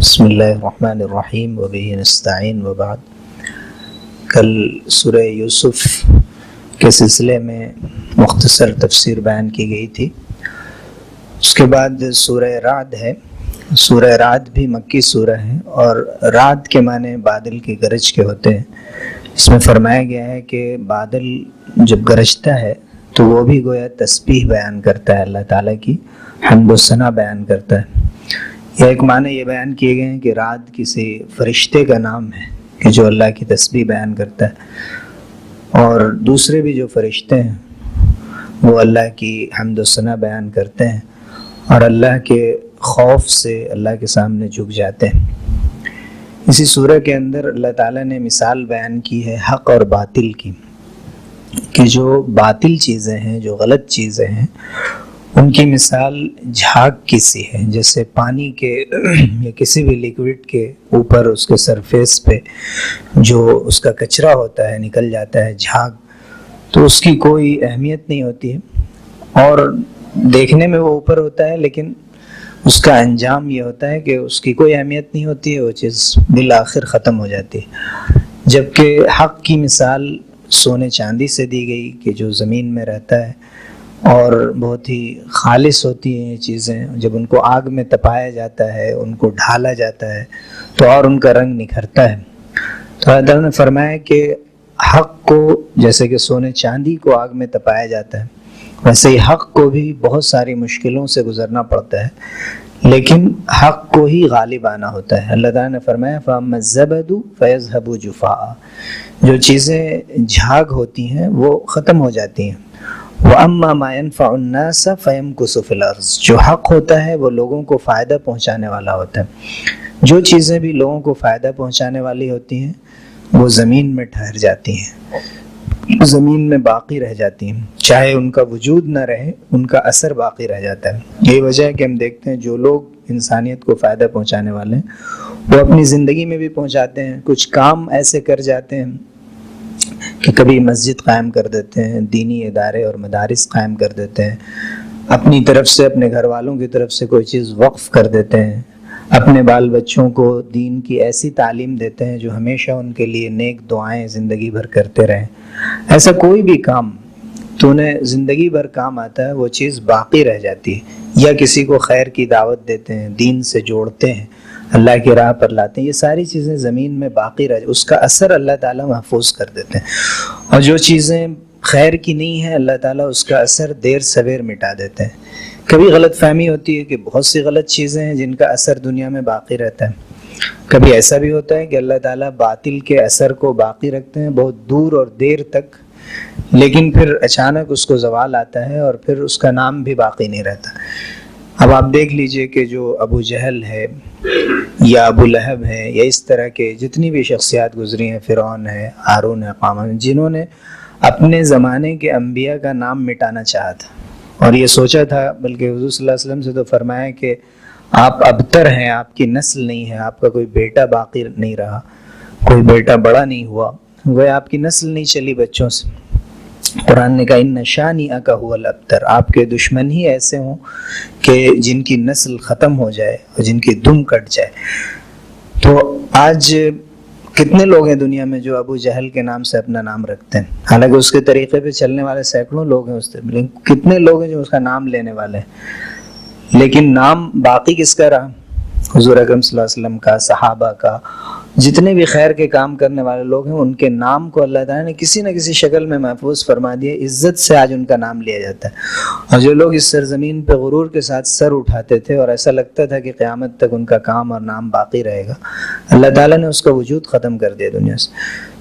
بسم اللہ الرحمن الرحیم وبہ نستعین وبعد۔ کل سورہ یوسف کے سلسلے میں مختصر تفسیر بیان کی گئی تھی۔ اس کے بعد سورہ رعد ہے۔ سورہ رعد بھی مکی سورہ ہے اور رعد کے معنی بادل کے گرج کے ہوتے ہیں۔ اس میں فرمایا گیا ہے کہ بادل جب گرجتا ہے تو وہ بھی گویا تسبیح بیان کرتا ہے، اللہ تعالیٰ کی حمد و ثنا بیان کرتا ہے۔ یا ایک معنی یہ بیان کیے گئے ہیں کہ رعد کسی فرشتے کا نام ہے کہ جو اللہ کی تسبیح بیان کرتا ہے، اور دوسرے بھی جو فرشتے ہیں وہ اللہ کی حمد و ثنا بیان کرتے ہیں اور اللہ کے خوف سے اللہ کے سامنے جھک جاتے ہیں۔ اسی سورہ کے اندر اللہ تعالیٰ نے مثال بیان کی ہے حق اور باطل کی، کہ جو باطل چیزیں ہیں، جو غلط چیزیں ہیں، ان کی مثال جھاگ کی سی ہے۔ جیسے پانی کے یا کسی بھی لیکوڈ کے اوپر اس کے سرفیس پہ جو اس کا کچرا ہوتا ہے نکل جاتا ہے جھاگ، تو اس کی کوئی اہمیت نہیں ہوتی ہے اور دیکھنے میں وہ اوپر ہوتا ہے، لیکن اس کا انجام یہ ہوتا ہے کہ اس کی کوئی اہمیت نہیں ہوتی ہے، وہ چیز بالآخر ختم ہو جاتی ہے۔ جبکہ حق کی مثال سونے چاندی سے دی گئی کہ جو زمین میں رہتا ہے اور بہت ہی خالص ہوتی ہیں یہ چیزیں، جب ان کو آگ میں تپایا جاتا ہے، ان کو ڈھالا جاتا ہے تو اور ان کا رنگ نکھرتا ہے۔ تو اللہ تعالیٰ نے فرمایا کہ حق کو جیسے کہ سونے چاندی کو آگ میں تپایا جاتا ہے، ویسے ہی حق کو بھی بہت ساری مشکلوں سے گزرنا پڑتا ہے، لیکن حق کو ہی غالب آنا ہوتا ہے۔ اللہ تعالیٰ نے فرمایا فَأَمَّا الزَّبَدُ فَيَذْهَبُ جُفَاءً، جو چیزیں جھاگ ہوتی ہیں وہ ختم ہو جاتی ہیں۔ وَأَمَّا مَا يَنْفَعُ النَّاسَ فَيَمْكُثُ فِي الْأَرْضِ، جو حق ہوتا ہے وہ لوگوں کو فائدہ پہنچانے والا ہوتا ہے۔ جو چیزیں بھی لوگوں کو فائدہ پہنچانے والی ہوتی ہیں وہ زمین میں ٹھہر جاتی ہیں، زمین میں باقی رہ جاتی ہیں، چاہے ان کا وجود نہ رہے، ان کا اثر باقی رہ جاتا ہے۔ یہی وجہ ہے کہ ہم دیکھتے ہیں جو لوگ انسانیت کو فائدہ پہنچانے والے ہیں وہ اپنی زندگی میں بھی پہنچاتے ہیں۔ کچھ کام ایسے کر جاتے ہیں کہ کبھی مسجد قائم کر دیتے ہیں، دینی ادارے اور مدارس قائم کر دیتے ہیں، اپنی طرف سے اپنے گھر والوں کی طرف سے کوئی چیز وقف کر دیتے ہیں، اپنے بال بچوں کو دین کی ایسی تعلیم دیتے ہیں جو ہمیشہ ان کے لیے نیک دعائیں زندگی بھر کرتے رہیں۔ ایسا کوئی بھی کام تو انہیں زندگی بھر کام آتا ہے، وہ چیز باقی رہ جاتی ہے۔ یا کسی کو خیر کی دعوت دیتے ہیں، دین سے جوڑتے ہیں، اللہ کی راہ پر لاتے ہیں، یہ ساری چیزیں زمین میں باقی رہ، اس کا اثر اللہ تعالیٰ محفوظ کر دیتے ہیں۔ اور جو چیزیں خیر کی نہیں ہیں اللہ تعالیٰ اس کا اثر دیر سویر مٹا دیتے ہیں۔ کبھی غلط فہمی ہوتی ہے کہ بہت سی غلط چیزیں ہیں جن کا اثر دنیا میں باقی رہتا ہے۔ کبھی ایسا بھی ہوتا ہے کہ اللہ تعالیٰ باطل کے اثر کو باقی رکھتے ہیں بہت دور اور دیر تک، لیکن پھر اچانک اس کو زوال آتا ہے اور پھر اس کا نام بھی باقی نہیں رہتا۔ اب آپ دیکھ لیجئے کہ جو ابو جہل ہے یا ابو لہب ہے یا اس طرح کے جتنی بھی شخصیات گزری ہیں، فرعون ہے، ہارون ہے، قارون، جنہوں نے اپنے زمانے کے انبیاء کا نام مٹانا چاہا تھا اور یہ سوچا تھا، بلکہ حضور صلی اللہ علیہ وسلم سے تو فرمایا کہ آپ ابتر ہیں، آپ کی نسل نہیں ہے، آپ کا کوئی بیٹا باقی نہیں رہا، کوئی بیٹا بڑا نہیں ہوا، وہ آپ کی نسل نہیں چلی بچوں سے۔ قرآن نے کہا ان شانئک ھو الابتر، آپ کے دشمن ہی ایسے ہوں کہ جن کی نسل ختم ہو جائے اور جن کی دم کٹ جائے۔ تو آج کتنے لوگ ہیں دنیا میں جو ابو جہل کے نام سے اپنا نام رکھتے ہیں، حالانکہ اس کے طریقے پہ چلنے والے سینکڑوں لوگ ہیں، لیکن کتنے لوگ ہیں جو اس کا نام لینے والے ہیں، لیکن نام باقی کس کا رہا؟ حضور اکرم صلی اللہ علیہ وسلم کا، صحابہ کا، جتنے بھی خیر کے کام کرنے والے لوگ ہیں ان کے نام کو اللہ تعالیٰ نے کسی نہ کسی شکل میں محفوظ فرما دیا، عزت سے آج ان کا نام لیا جاتا ہے۔ اور جو لوگ اس سرزمین پہ غرور کے ساتھ سر اٹھاتے تھے اور ایسا لگتا تھا کہ قیامت تک ان کا کام اور نام باقی رہے گا، اللہ تعالیٰ نے اس کا وجود ختم کر دیا دنیا سے۔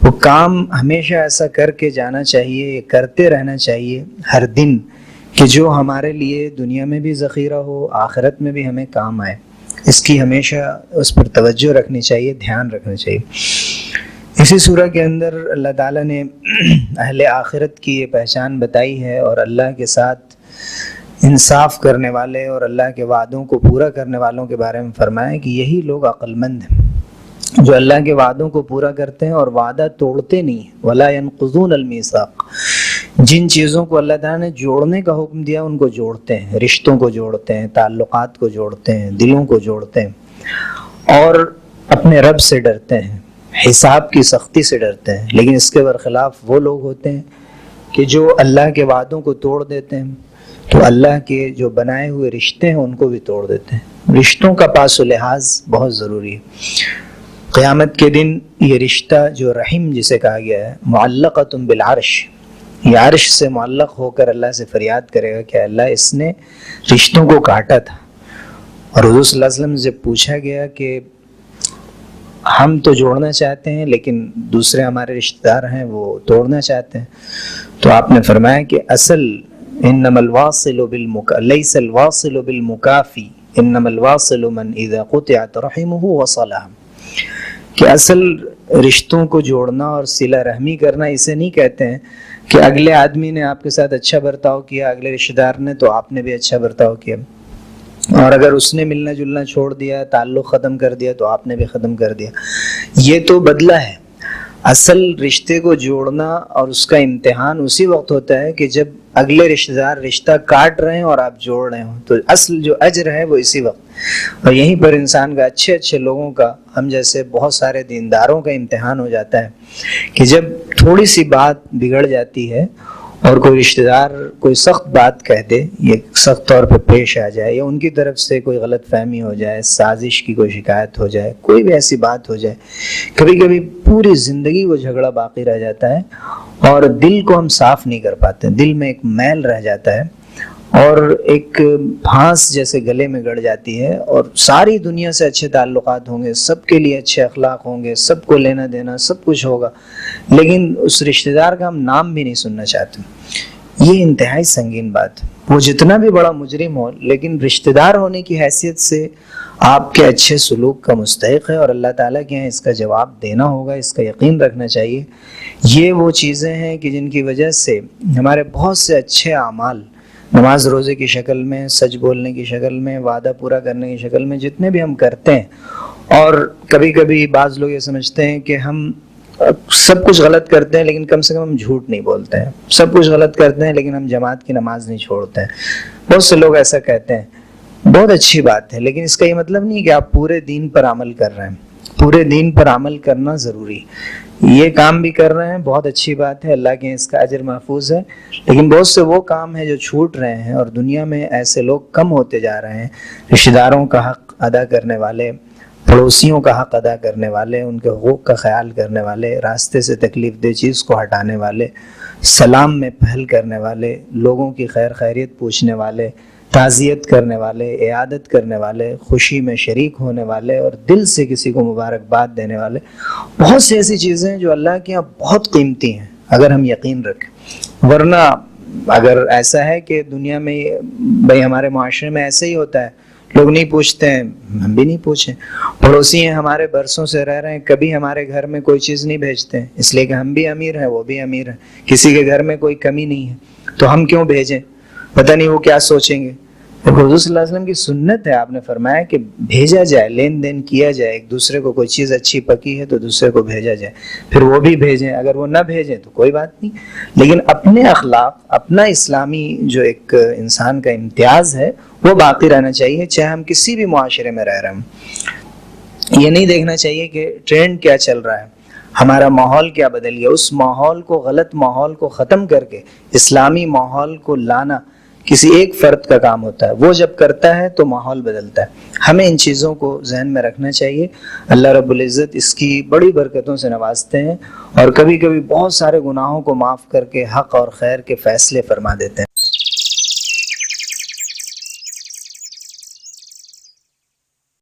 وہ کام ہمیشہ ایسا کر کے جانا چاہیے، کرتے رہنا چاہیے ہر دن، کہ جو ہمارے لیے دنیا میں بھی ذخیرہ ہو، آخرت میں بھی ہمیں کام آئے۔ اس کی ہمیشہ اس پر توجہ رکھنی چاہیے، دھیان رکھنا چاہیے۔ اسی سورہ کے اندر اللہ تعالیٰ نے اہل آخرت کی یہ پہچان بتائی ہے اور اللہ کے ساتھ انصاف کرنے والے اور اللہ کے وعدوں کو پورا کرنے والوں کے بارے میں فرمایا کہ یہی لوگ عقل مند ہیں جو اللہ کے وعدوں کو پورا کرتے ہیں اور وعدہ توڑتے نہیں ہیں۔ وَلَا يَنقُضُونَ الْمِيثَاقَ، جن چیزوں کو اللہ تعالیٰ نے جوڑنے کا حکم دیا ان کو جوڑتے ہیں، رشتوں کو جوڑتے ہیں، تعلقات کو جوڑتے ہیں، دلوں کو جوڑتے ہیں۔ اور اپنے رب سے ڈرتے ہیں، حساب کی سختی سے ڈرتے ہیں، لیکن اس کے برخلاف وہ لوگ ہوتے ہیں کہ جو اللہ کے وعدوں کو توڑ دیتے ہیں، تو اللہ کے جو بنائے ہوئے رشتے ہیں ان کو بھی توڑ دیتے ہیں۔ رشتوں کا پاس و لحاظ بہت ضروری ہے۔ قیامت کے دن یہ رشتہ جو رحم جسے کہا گیا ہے، معلقۃ بالعرش، یہ عرش سے معلق ہو کر اللہ سے فریاد کرے گا کہ اللہ اس نے رشتوں کو کاٹا تھا۔ اور حضور صلی اللہ علیہ وسلم سے پوچھا گیا کہ ہم تو جوڑنا چاہتے ہیں لیکن دوسرے ہمارے رشتہ دار ہیں وہ توڑنا چاہتے ہیں، تو آپ نے فرمایا کہ اصل انما الواصل لیس الواصل بالمکافی انما الواصل من اذا قطعت رحمه وصلها، کہ اصل رشتوں کو جوڑنا اور صلہ رحمی کرنا اسے نہیں کہتے ہیں کہ اگلے آدمی نے آپ کے ساتھ اچھا برتاؤ کیا، اگلے رشتہ دار نے، تو آپ نے بھی اچھا برتاؤ کیا، اور اگر اس نے ملنا جلنا چھوڑ دیا، تعلق ختم کر دیا، تو آپ نے بھی ختم کر دیا۔ یہ تو بدلہ ہے۔ اصل رشتے کو جوڑنا اور اس کا امتحان اسی وقت ہوتا ہے کہ جب اگلے رشتہ دار رشتہ کاٹ رہے ہیں اور آپ جوڑ رہے ہوں، تو اصل جو اجر ہے وہ اسی وقت، اور یہیں پر انسان کا اچھے اچھے لوگوں کا، ہم جیسے بہت سارے دینداروں کا امتحان ہو جاتا ہے کہ جب تھوڑی سی بات بگڑ جاتی ہے اور کوئی رشتہ دار کوئی سخت بات کہہ دے، یا سخت طور پہ پیش آ جائے، یا ان کی طرف سے کوئی غلط فہمی ہو جائے، سازش کی کوئی شکایت ہو جائے، کوئی بھی ایسی بات ہو جائے، کبھی کبھی پوری زندگی وہ جھگڑا باقی رہ جاتا ہے اور دل کو ہم صاف نہیں کر پاتے، دل میں ایک میل رہ جاتا ہے اور ایک پھانس جیسے گلے میں گڑ جاتی ہے، اور ساری دنیا سے اچھے تعلقات ہوں گے، سب کے لیے اچھے اخلاق ہوں گے، سب کو لینا دینا سب کچھ ہوگا، لیکن اس رشتہ دار کا ہم نام بھی نہیں سننا چاہتے۔ یہ انتہائی سنگین بات، وہ جتنا بھی بڑا مجرم ہو لیکن رشتہ دار ہونے کی حیثیت سے آپ کے اچھے سلوک کا مستحق ہے، اور اللہ تعالیٰ کے یہاں اس کا جواب دینا ہوگا، اس کا یقین رکھنا چاہیے۔ یہ وہ چیزیں ہیں کہ جن کی وجہ سے ہمارے بہت سے اچھے اعمال، نماز روزے کی شکل میں، سچ بولنے کی شکل میں، وعدہ پورا کرنے کی شکل میں، جتنے بھی ہم کرتے ہیں، اور کبھی کبھی بعض لوگ یہ سمجھتے ہیں کہ ہم سب کچھ غلط کرتے ہیں لیکن کم سے کم ہم جھوٹ نہیں بولتے ہیں، سب کچھ غلط کرتے ہیں لیکن ہم جماعت کی نماز نہیں چھوڑتے ہیں، بہت سے لوگ ایسا کہتے ہیں۔ بہت اچھی بات ہے، لیکن اس کا یہ مطلب نہیں کہ آپ پورے دین پر عمل کر رہے ہیں۔ پورے دین پر عمل کرنا ضروری، یہ کام بھی کر رہے ہیں، بہت اچھی بات ہے، اللہ کے اس کا اجر محفوظ ہے، لیکن بہت سے وہ کام ہیں جو چھوٹ رہے ہیں، اور دنیا میں ایسے لوگ کم ہوتے جا رہے ہیں، رشتہ داروں کا حق ادا کرنے والے، پڑوسیوں کا حق ادا کرنے والے، ان کے حقوق کا خیال کرنے والے، راستے سے تکلیف دہ چیز کو ہٹانے والے، سلام میں پہل کرنے والے، لوگوں کی خیر خیریت پوچھنے والے، تعزیت کرنے والے، عیادت کرنے والے، خوشی میں شریک ہونے والے، اور دل سے کسی کو مبارکباد دینے والے، بہت سی ایسی چیزیں ہیں جو اللہ کے یہاں بہت قیمتی ہیں اگر ہم یقین رکھیں۔ ورنہ اگر ایسا ہے کہ دنیا میں بھائی ہمارے معاشرے میں ایسے ہی ہوتا ہے، لوگ نہیں پوچھتے ہیں، ہم بھی نہیں پوچھیں، پڑوسی ہیں ہمارے برسوں سے رہ رہے ہیں، کبھی ہمارے گھر میں کوئی چیز نہیں بھیجتے ہیں، اس لیے کہ ہم بھی امیر ہیں وہ بھی امیر ہیں، کسی کے گھر میں کوئی کمی نہیں ہے، تو ہم کیوں بھیجیں؟ پتہ نہیں وہ کیا سوچیں گے۔ حضور صلی اللہ علیہ وسلم کی سنت ہے، آپ نے فرمایا کہ بھیجا جائے، لین دین کیا جائے، ایک دوسرے کو کوئی چیز اچھی پکی ہے تو دوسرے کو بھیجا جائے، پھر وہ بھی بھیجیں، اگر وہ نہ بھیجیں تو کوئی بات نہیں، لیکن اپنے اخلاق، اپنا اسلامی جو ایک انسان کا امتیاز ہے وہ باقی رہنا چاہیے، چاہے ہم کسی بھی معاشرے میں رہ رہے ہیں۔ یہ نہیں دیکھنا چاہیے کہ ٹرینڈ کیا چل رہا ہے، ہمارا ماحول کیا بدل گیا، اس ماحول کو، غلط ماحول کو ختم کر کے اسلامی ماحول کو لانا کسی ایک فرد کا کام ہوتا ہے، وہ جب کرتا ہے تو ماحول بدلتا ہے۔ ہمیں ان چیزوں کو ذہن میں رکھنا چاہیے۔ اللہ رب العزت اس کی بڑی برکتوں سے نوازتے ہیں، اور کبھی کبھی بہت سارے گناہوں کو معاف کر کے حق اور خیر کے فیصلے فرما دیتے ہیں۔